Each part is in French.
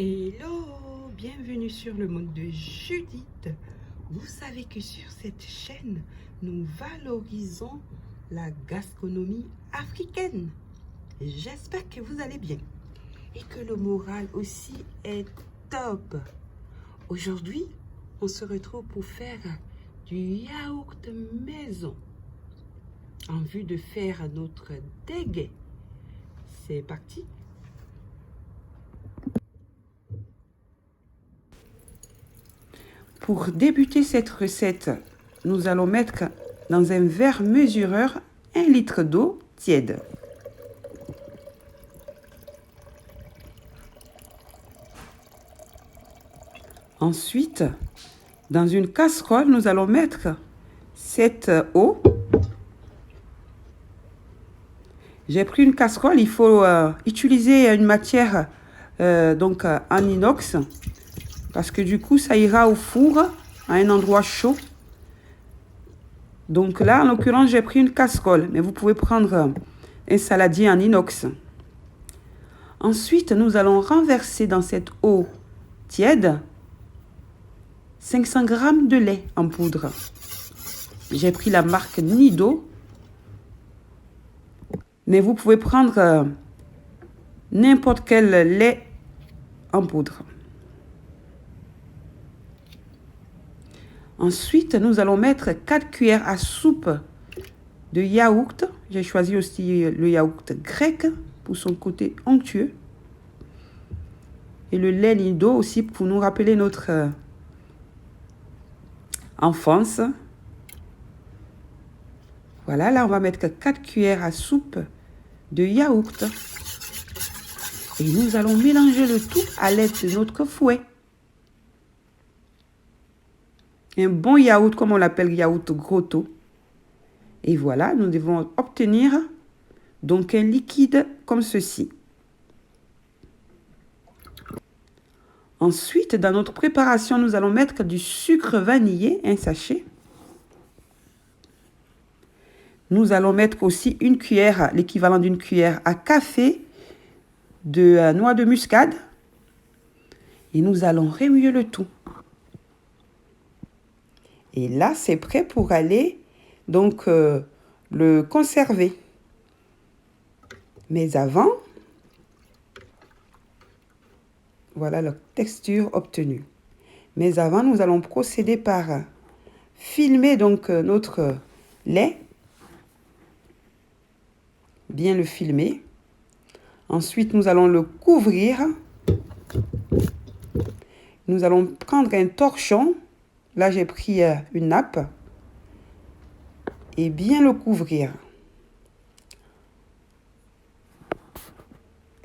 Hello, bienvenue sur le monde de Judith. Vous savez que sur cette chaîne, nous valorisons la gastronomie africaine. J'espère que vous allez bien et que le moral aussi est top. Aujourd'hui, on se retrouve pour faire du yaourt maison en vue de faire notre dégué. C'est parti. Pour débuter cette recette, nous allons mettre dans un verre mesureur 1 litre d'eau tiède. Ensuite, dans une casserole, nous allons mettre cette eau. J'ai pris une casserole, il faut utiliser une matière en inox parce que du coup, ça ira au four à un endroit chaud. Donc là, en l'occurrence, j'ai pris une casserole, mais vous pouvez prendre un saladier en inox. Ensuite, nous allons renverser dans cette eau tiède 500 g de lait en poudre. J'ai pris la marque Nido, mais vous pouvez prendre n'importe quel lait en poudre. Ensuite, nous allons mettre 4 cuillères à soupe de yaourt. J'ai choisi aussi le yaourt grec pour son côté onctueux. Et le lait Nido aussi pour nous rappeler notre enfance. Voilà, là on va mettre 4 cuillères à soupe de yaourt. Et nous allons mélanger le tout à l'aide de notre fouet. Un bon yaourt, comme on l'appelle yaourt grotto. Et voilà, nous devons obtenir donc un liquide comme ceci. Ensuite, dans notre préparation, nous allons mettre du sucre vanillé, un sachet. Nous allons mettre aussi une cuillère, l'équivalent d'une cuillère à café de noix de muscade. Et nous allons remuer le tout. Et là, c'est prêt pour aller donc le conserver. Mais avant, voilà la texture obtenue. Mais avant, nous allons procéder par filmer donc notre lait. Bien le filmer. Ensuite, nous allons le couvrir. Nous allons prendre un torchon. Là, j'ai pris une nappe. Et bien le couvrir.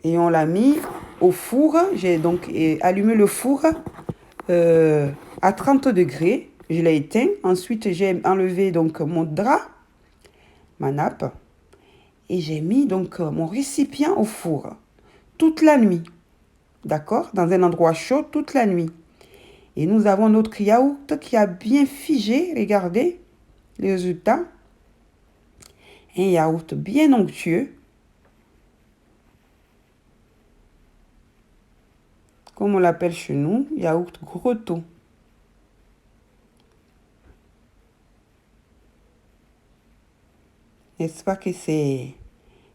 Et on l'a mis au four. J'ai donc allumé le four à 30 degrés. Je l'ai éteint. Ensuite, j'ai enlevé donc mon drap, ma nappe. Et j'ai mis donc mon récipient au four toute la nuit. D'accord? Dans un endroit chaud toute la nuit. Et nous avons notre yaourt qui a bien figé. Regardez les résultats. Un yaourt bien onctueux. Comme on l'appelle chez nous, yaourt grotto. N'est-ce pas que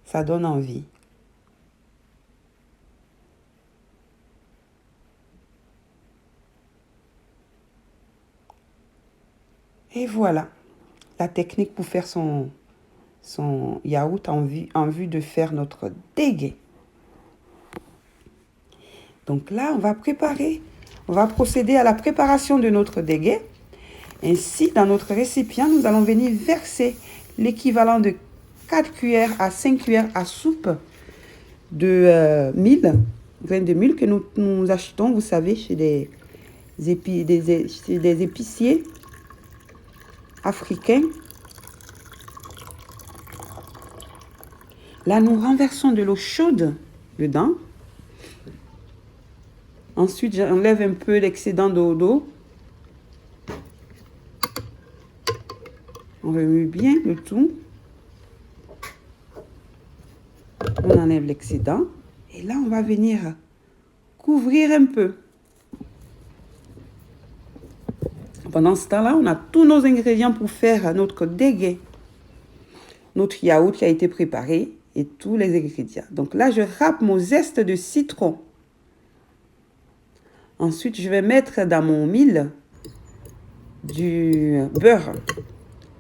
ça donne envie? Et voilà la technique pour faire son yaourt en vue de faire notre dégué. Donc là, on va procéder à la préparation de notre dégué. Ainsi, dans notre récipient, nous allons venir verser l'équivalent de 4 cuillères à 5 cuillères à soupe de graines de mil que nous achetons, vous savez, chez des épiciers africains. Là, nous renversons de l'eau chaude dedans. Ensuite, j'enlève un peu l'excédent d'eau. On remue bien le tout. On enlève l'excédent. Et là, on va venir couvrir un peu. Pendant ce temps-là, on a tous nos ingrédients pour faire notre dégué. Notre yaourt qui a été préparé et tous les ingrédients. Donc là, je râpe mon zeste de citron. Ensuite, je vais mettre dans mon mille du beurre.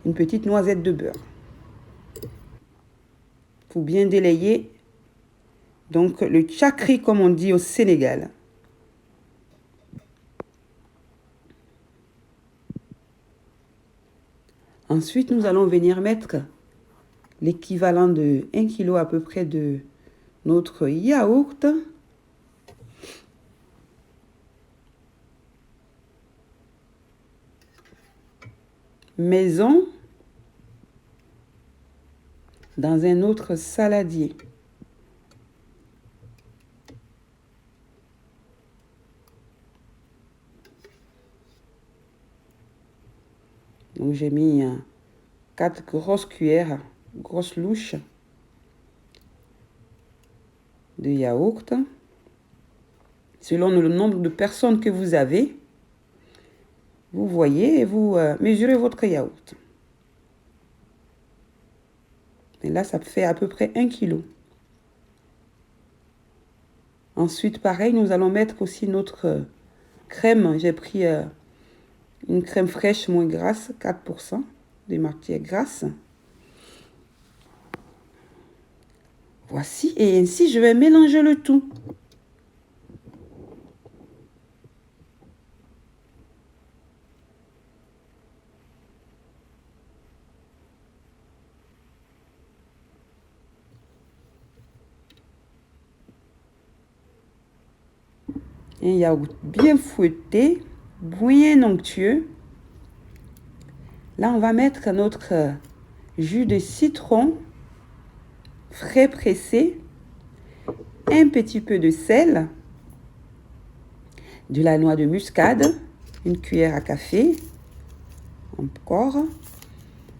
Une petite noisette de beurre. Pour bien délayer. Donc, le tchakri, comme on dit au Sénégal. Ensuite, nous allons venir mettre l'équivalent de 1 kg à peu près de notre yaourt. Maison dans un autre saladier. Donc j'ai mis 4 grosses cuillères, grosses louches de yaourt. Selon le nombre de personnes que vous avez, vous voyez et vous mesurez votre yaourt. Et là, ça fait à peu près 1 kg. Ensuite, pareil, nous allons mettre aussi notre crème. J'ai pris une crème fraîche moins grasse, 4% de matière grasse. Voici, et ainsi, je vais mélanger le tout. Un yaourt bien fouetté, bien onctueux. Là, on va mettre notre jus de citron frais pressé, un petit peu de sel, de la noix de muscade, une cuillère à café, encore,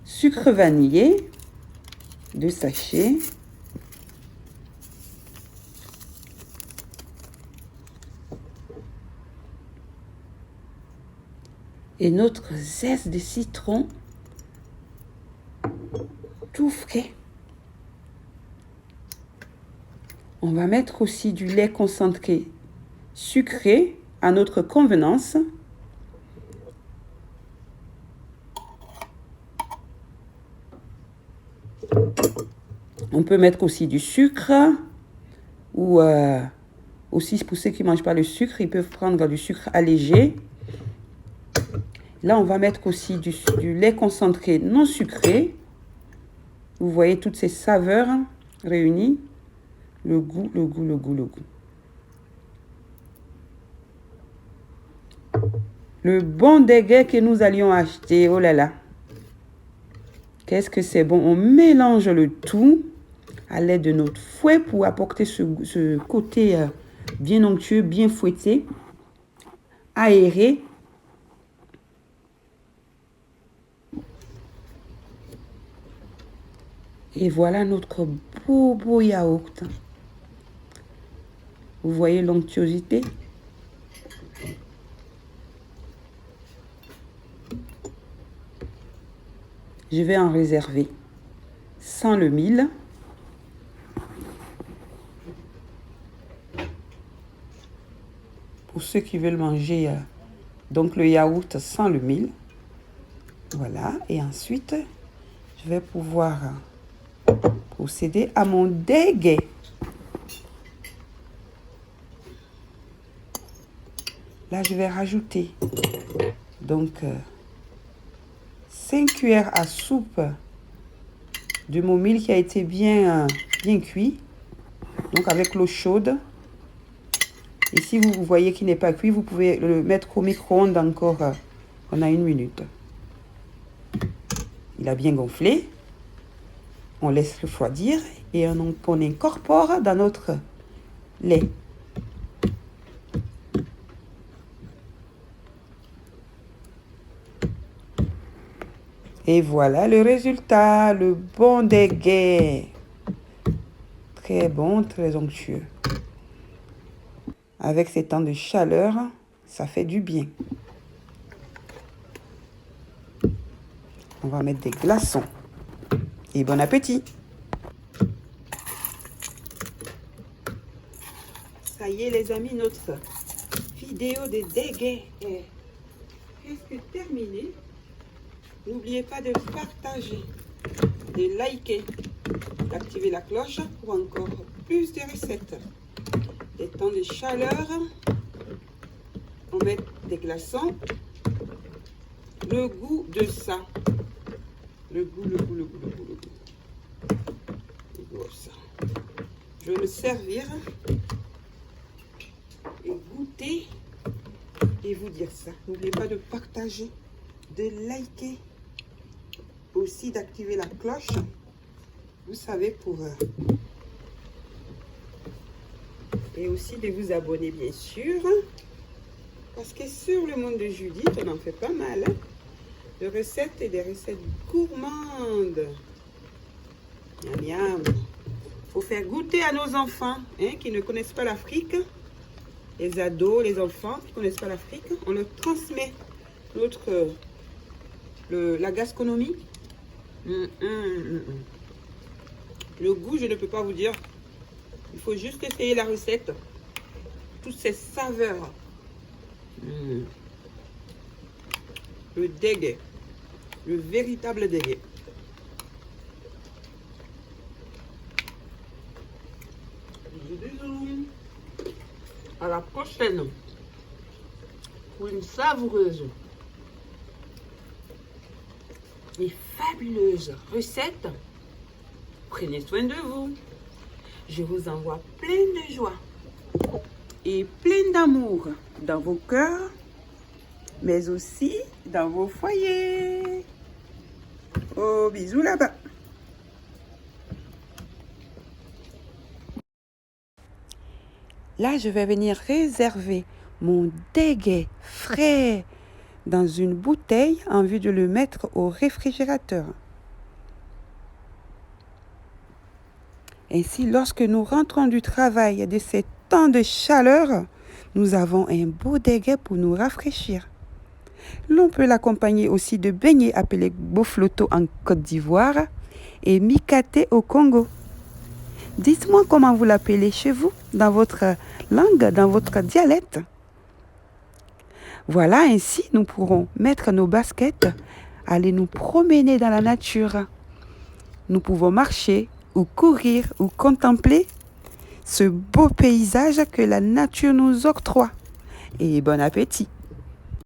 sucre vanillé, 2 sachets, et notre zeste de citron tout frais. On va mettre aussi du lait concentré sucré à notre convenance. On peut mettre aussi du sucre ou aussi pour ceux qui ne mangent pas le sucre, ils peuvent prendre du sucre allégé. Là, on va mettre aussi du lait concentré non sucré. Vous voyez toutes ces saveurs réunies. Le goût, le goût, le goût, le goût. Le bon dégué que nous allions acheter, oh là là. Qu'est-ce que c'est bon. On mélange le tout à l'aide de notre fouet pour apporter ce côté bien onctueux, bien fouetté, aéré. Et voilà notre beau yaourt. Vous voyez l'onctuosité? Je vais en réserver sans le mil. Pour ceux qui veulent manger donc le yaourt sans le mil. Voilà. Et ensuite, je vais pouvoir procéder à mon dégué. Là, je vais rajouter donc 5 cuillères à soupe de mon mil qui a été bien cuit. Donc avec l'eau chaude. Et si vous voyez qu'il n'est pas cuit, vous pouvez le mettre au micro-ondes encore pendant 1 minute. Il a bien gonflé. On laisse refroidir et on incorpore dans notre lait. Et voilà le résultat, le bon dégué. Très bon, très onctueux. Avec ces temps de chaleur, ça fait du bien. On va mettre des glaçons. Et bon appétit! Ça y est les amis, notre vidéo de déguet est presque terminée. N'oubliez pas de partager, de liker, d'activer la cloche pour encore plus de recettes. Des temps de chaleur, on met des glaçons. Le goût de ça. Le goût. Ça. Je vais me servir et goûter et vous dire ça. N'oubliez pas de partager, de liker, aussi d'activer la cloche. Vous savez pour... et aussi de vous abonner bien sûr. Parce que sur le monde de Judith, on en fait pas mal. Hein, de recettes et des recettes gourmandes. Miam miam. Faut faire goûter à nos enfants hein, qui ne connaissent pas l'Afrique. Les ados, les enfants qui ne connaissent pas l'Afrique. On leur transmet la gastronomie. Le goût, je ne peux pas vous dire. Il faut juste essayer la recette. Toutes ces saveurs. Le déguet. Le véritable déguet. À la prochaine pour une savoureuse et fabuleuse recette. Prenez soin de vous. Je vous envoie plein de joie et plein d'amour dans vos cœurs, mais aussi dans vos foyers. Oh, bisous là-bas. Là, je vais venir réserver mon déguet frais dans une bouteille en vue de le mettre au réfrigérateur. Ainsi, lorsque nous rentrons du travail de ces temps de chaleur, nous avons un beau déguet pour nous rafraîchir. L'on peut l'accompagner aussi de beignets appelés bofloto en Côte d'Ivoire et mikaté au Congo. Dites-moi comment vous l'appelez chez vous, dans votre langue, dans votre dialecte. Voilà, ainsi nous pourrons mettre nos baskets, aller nous promener dans la nature. Nous pouvons marcher ou courir ou contempler ce beau paysage que la nature nous octroie. Et bon appétit!